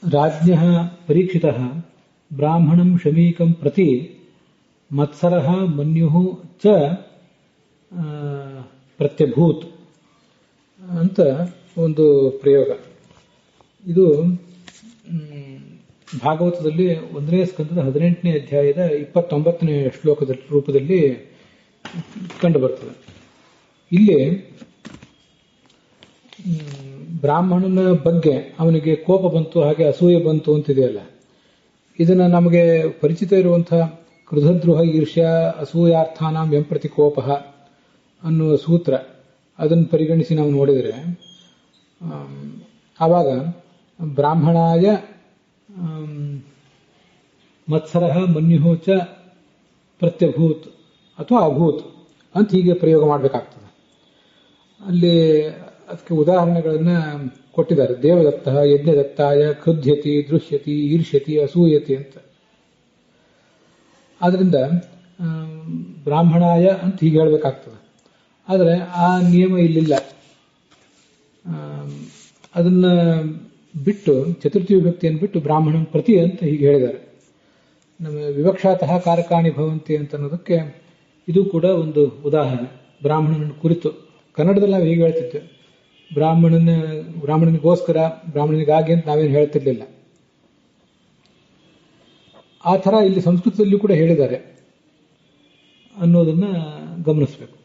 राज्ञः परीक्षितः ब्राह्मणं शमीकं प्रति मत्सरः मन्युः च ಪ್ರತ್ಯಭೂತ್ ಅಂತ ಒಂದು ಪ್ರಯೋಗ. ಇದು ಭಾಗವತದಲ್ಲಿ 1ನೇ ಸ್ಕಂದದ 18ನೇ ಅಧ್ಯಾಯದ 29ನೇ ಶ್ಲೋಕದ ರೂಪದಲ್ಲಿ ಕಂಡುಬರ್ತದೆ. ಇಲ್ಲಿ ಬ್ರಾಹ್ಮಣನ ಬಗ್ಗೆ ಅವನಿಗೆ ಕೋಪ ಬಂತು, ಹಾಗೆ ಅಸೂಯೆ ಬಂತು ಅಂತಿದೆಯಲ್ಲ, ಇದನ್ನ ನಮಗೆ ಪರಿಚಿತ ಇರುವಂತಹ ಕ್ರುಧದ್ರೋಹ ಈರ್ಷ್ಯ ಅಸೂಯಾರ್ಥಾನಾಂ ಯಂ ಪ್ರತಿ ಕೋಪಃ ಅನ್ನುವ ಸೂತ್ರ, ಅದನ್ನು ಪರಿಗಣಿಸಿ ನಾವು ನೋಡಿದರೆ ಆವಾಗ ಬ್ರಾಹ್ಮಣಾಯ ಮತ್ಸರಃ ಮನ್ಯುಃ ಚ ಪ್ರತ್ಯಭೂತ್ ಅಥವಾ ಅಭೂತ್ ಅಂತ ಹೀಗೆ ಪ್ರಯೋಗ ಮಾಡಬೇಕಾಗ್ತದೆ. ಅಲ್ಲಿ ಅದಕ್ಕೆ ಉದಾಹರಣೆಗಳನ್ನ ಕೊಟ್ಟಿದ್ದಾರೆ. ದೇವದತ್ತ ಯಜ್ಞದತ್ತಾಯ ಕ್ರುಧ್ಯತಿ ದೃಶ್ಯತಿ ಈರ್ಷ್ಯತಿ ಅಸೂಯತಿ ಅಂತ. ಆದ್ರಿಂದ ಬ್ರಾಹ್ಮಣಾಯ ಅಂತ ಹೀಗೆ ಹೇಳಬೇಕಾಗ್ತದೆ. ಆದರೆ ಆ ನಿಯಮ ಇಲ್ಲಿಲ್ಲ. ಅದನ್ನ ಬಿಟ್ಟು ಚತುರ್ಥಿ ವಿಭಕ್ತಿಯನ್ನು ಬಿಟ್ಟು ಬ್ರಾಹ್ಮಣನ್ ಪ್ರತಿ ಅಂತ ಹೀಗೆ ಹೇಳಿದ್ದಾರೆ. ನಮ್ಮ ವಿವಕ್ಷಾತಃ ಕಾರಕಾಣಿ ಭವಂತಿ ಅಂತ ಅನ್ನೋದಕ್ಕೆ ಇದು ಕೂಡ ಒಂದು ಉದಾಹರಣೆ. ಬ್ರಾಹ್ಮಣನ ಕುರಿತು ಕನ್ನಡದಲ್ಲಿ ನಾವು ಹೀಗೆ ಹೇಳ್ತಿದ್ವಿ, ಬ್ರಾಹ್ಮಣನಿಗೋಸ್ಕರ ಬ್ರಾಹ್ಮಣನಿಗಾಗಿ ಅಂತ ನಾವೇನು ಹೇಳ್ತಿರ್ಲಿಲ್ಲ. ಆ ಥರ ಇಲ್ಲಿ ಸಂಸ್ಕೃತದಲ್ಲೂ ಕೂಡ ಹೇಳಿದ್ದಾರೆ ಅನ್ನೋದನ್ನ ಗಮನಿಸಬೇಕು.